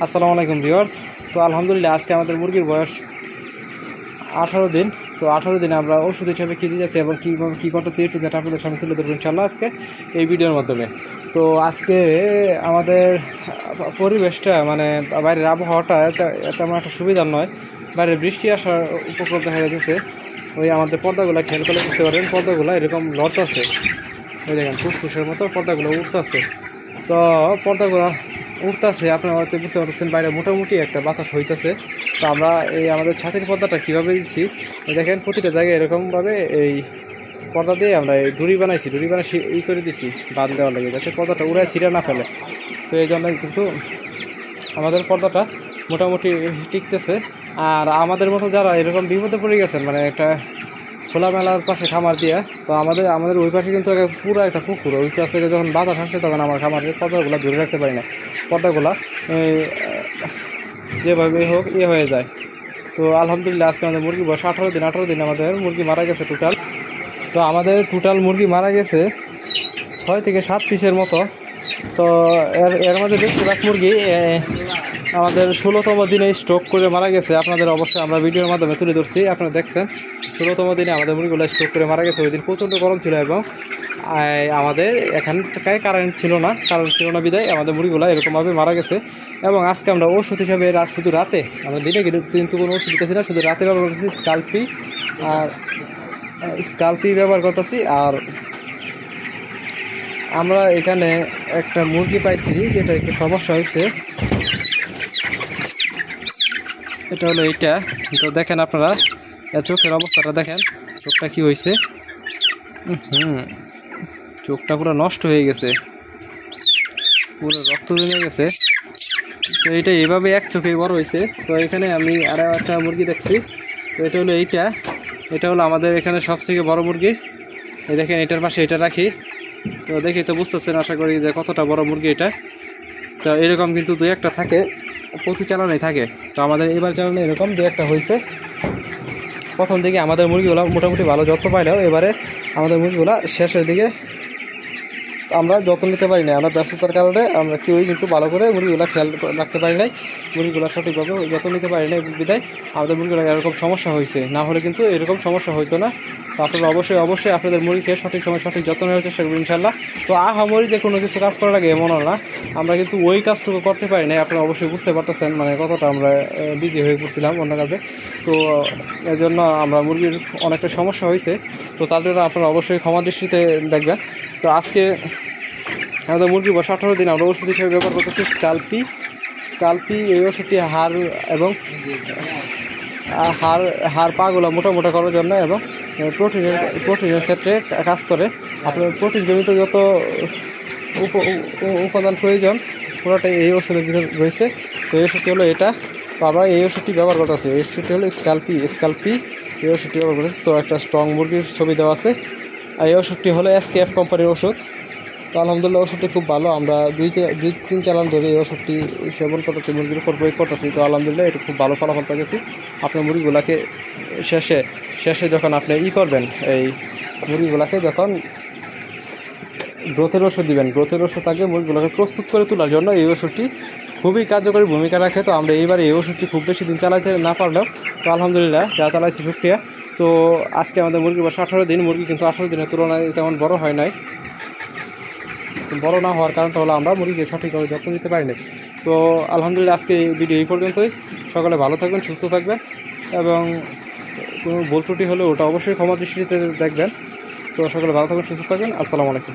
আসসালামু আলাইকুম ভিউয়ার্স। তো আলহামদুলিল্লাহ আজকে আমাদের মুরগির বয়স 18 দিন। তো 18 দিনে আমরা ওষুধ হিসাবে কী দিয়েছি এবং কী করতেছি একটু যেটা আপনাদের সামনে তুলে ধরবো ইনশাল্লাহ আজকে এই ভিডিওর মাধ্যমে। তো আজকে আমাদের পরিবেশটা মানে বাইরের আবহাওয়াটা তেমন একটা সুবিধার নয়, বাইরে বৃষ্টি আসার উপক্রম দেখা যাচ্ছে। ওই আমাদের পর্দাগুলো খেয়াল করলে বুঝতে পারবেন, পর্দাগুলো এরকম লড়তেছে, ওই দেখেন ফুসফুসের মতো পর্দাগুলো উঠতেছে। তো পর্দাগুলো উঠতেছে, আপনারা হয়তো বুঝতে পারতেছেন বাইরে মোটামুটি একটা বাতাস হইতেছে। তো আমরা এই আমাদের ছাতির পর্দাটা কীভাবে দিচ্ছি দেখেন, প্রতিটা জায়গায় এরকমভাবে এই পর্দা দিয়ে আমরা এই ডুরি বানাইছি, ডুরি বানাই করে দিছি বাঁধ দেওয়ার লাগে, যাতে পর্দাটা উড়ে ছিঁড়ে না ফেলে। তো এই জন্য কিন্তু আমাদের পর্দাটা মোটামুটি টিকতেছে। আর আমাদের মতো যারা এরকম বিপদে পড়ে গেছেন, মানে একটা খোলামেলার পাশে খামার দিয়ে, তো আমাদের ওই পাশে কিন্তু পুরো একটা পুকুর, ওই পাশ থেকে যখন বাতাস আসে তখন আমার খামারের পর্দাগুলো ধরে রাখতে পারি না, পর্দাগুলো যেভাবে হোক হয়ে যায়। তো আলহামদুলিল্লাহ আজকে আমাদের মুরগি বয়স 18 দিন আমাদের মুরগি মারা গেছে টোটাল। তো আমাদের টোটাল মুরগি মারা গেছে 6 থেকে 7 পিসের মতো। তো এর মধ্যে বেশিরভাগ মুরগি আমাদের 16তম দিনে স্ট্রোক করে মারা গেছে। আপনাদের অবশ্যই আমরা ভিডিওর মাধ্যমে তুলে ধরছি, আপনারা দেখছেন 16তম দিনে আমাদের মুরগিগুলো স্ট্রোক করে মারা গেছে। ওই দিন প্রচণ্ড গরম ছিল এবং আমাদের এখানটায় কারেন্ট ছিল না বিদায় আমাদের মুরগিগুলো এরকমভাবে মারা গেছে। এবং আজকে আমরা ওষুধ হিসাবে শুধু রাতে, আমরা দিনে কিন্তু কোনো ওষুধ দিতেছি না, শুধু রাতে ব্যবহার করতেছি স্কালপি ব্যবহার করতেছি। আর আমরা এখানে একটা মুরগি পাইছি যেটা একটু সমস্যা হয়েছে, এটা হলো এইটা। তো দেখেন আপনারা চোখের অবস্থাটা দেখেন, চোখটা কি হয়েছে, চোখটা পুরো নষ্ট হয়ে গেছে, পুরো রক্ত জমে গেছে। তো এটা এভাবে এক চোখেই বড় হয়েছে। তো এখানে আমি আরও একটা মুরগি দেখছি, তো এটা হলো এটা হলো আমাদের এখানে সবথেকে বড় মুরগি। এই দেখেন এটার পাশে এটা রাখি, তো দেখি তো বুঝতেছেন আশা করি যে কতটা বড় মুরগি এটা। তো এরকম কিন্তু 2-1টা থাকে, প্রতি চালানেই থাকে। তো আমাদের এবার চালানে এরকম 2-1টা হয়েছে। প্রথম দিকে আমাদের মুরগিগুলো মোটামুটি ভালো যত্ন পাইলেও এবারে আমাদের মুরগিগুলো শেষের দিকে আমরা যত্ন নিতে পারি না, আমরা ব্যস্ততার কারণে আমরা কেউই কিন্তু ভালো করে মুরগিগুলো খেয়াল রাখতে পারি নাই, মুরগিগুলো সঠিকভাবে যত্ন নিতে পারি না, বিধায় আমাদের মুরগিগুলো এরকম সমস্যা হয়েছে। না হলে কিন্তু এরকম সমস্যা হইতো না। তো আপনারা অবশ্যই আপনাদের মুরগিকে সঠিক সময় সঠিক যত্ন নেওয়ার চেষ্টা করবেন ইনশাল্লাহ। তো আহামরি যে কোনো কিছু কাজ করা লাগে এমনও না, আমরা কিন্তু ওই কাজটুকু করতে পারি না। আপনারা অবশ্যই বুঝতে পারতেছেন মানে কতটা আমরা বিজি হয়ে পড়ছিলাম অন্য কাজে। তো এই জন্য আমরা মুরগির অনেকটা সমস্যা হয়েছে। তো তার জন্য আপনারা অবশ্যই ক্ষমা দৃষ্টিতে দেখবেন। তো আজকে আমাদের মুরগি বয়স 18 দিন আমরা ওষুধ হিসেবে ব্যবহার করতেছি স্কালপি। এই ওষুধটি হাড় এবং হাড় পাগুলো মোটা করার জন্য এবং প্রোটিনের ক্ষেত্রে কাজ করে। আপনার প্রোটিন জনিত যত উপাদান প্রয়োজন পুরোটাই এই ওষুধের ভিতরে রয়েছে। তো এই ওষুধটি হলো এটা। তো আমরা এই ওষুধটি ব্যবহার করতেছি, এই ওষুধটি হলো স্কালপি এই ওষুধটি ব্যবহার করতেছি। তো একটা স্ট্রং মুরগির ছবি দেওয়া আছে। আর এই ওষুধটি হলো SKF কোম্পানির ওষুধ। তো আলহামদুলিল্লাহ ওষুধটি খুব ভালো, আমরা 2-3 চালান ধরে এই ওষুধটি সেবন করতেছি, মুরগির উপর প্রয়োগ করতেছি। তো আলহামদুলিল্লাহ এটা খুব ভালো ফলাফল পেয়েছি। আপনার মুরগিগুলোকে শেষে যখন আপনি করবেন, এই মুরগিগুলোকে যখন গ্রোথের ওষুধ দিবেন, গ্রোথের ওষুধ আগে মুরগিগুলোকে প্রস্তুত করে তোলার জন্য এই ওষুধটি খুবই কার্যকরী ভূমিকা রাখে। তো আমরা এইবারে এই ওষুধটি খুব বেশি দিন চালাইতে না পারলেও তো আলহামদুলিল্লাহ যা চালাইছি শুকরিয়া। তো আজকে আমাদের মুরগি বয়স 18 দিন, মুরগি কিন্তু 18 দিনের তুলনায় তেমন বড় হয় নাই। বড় না হওয়ার কারণটা হলো আমরা মুরগিকে সঠিকভাবে যত্ন নিতে পারি না। তো আলহামদুলিল্লাহ আজকে এই ভিডিও এই পর্যন্তই। সকলে ভালো থাকবেন, সুস্থ থাকবেন এবং কোনো ভুল ত্রুটি হলে ওটা অবশ্যই ক্ষমা দৃষ্টিতে দেখবেন। তো সকলে ভালো থাকবেন, সুস্থ থাকবেন। আসসালামু আলাইকুম।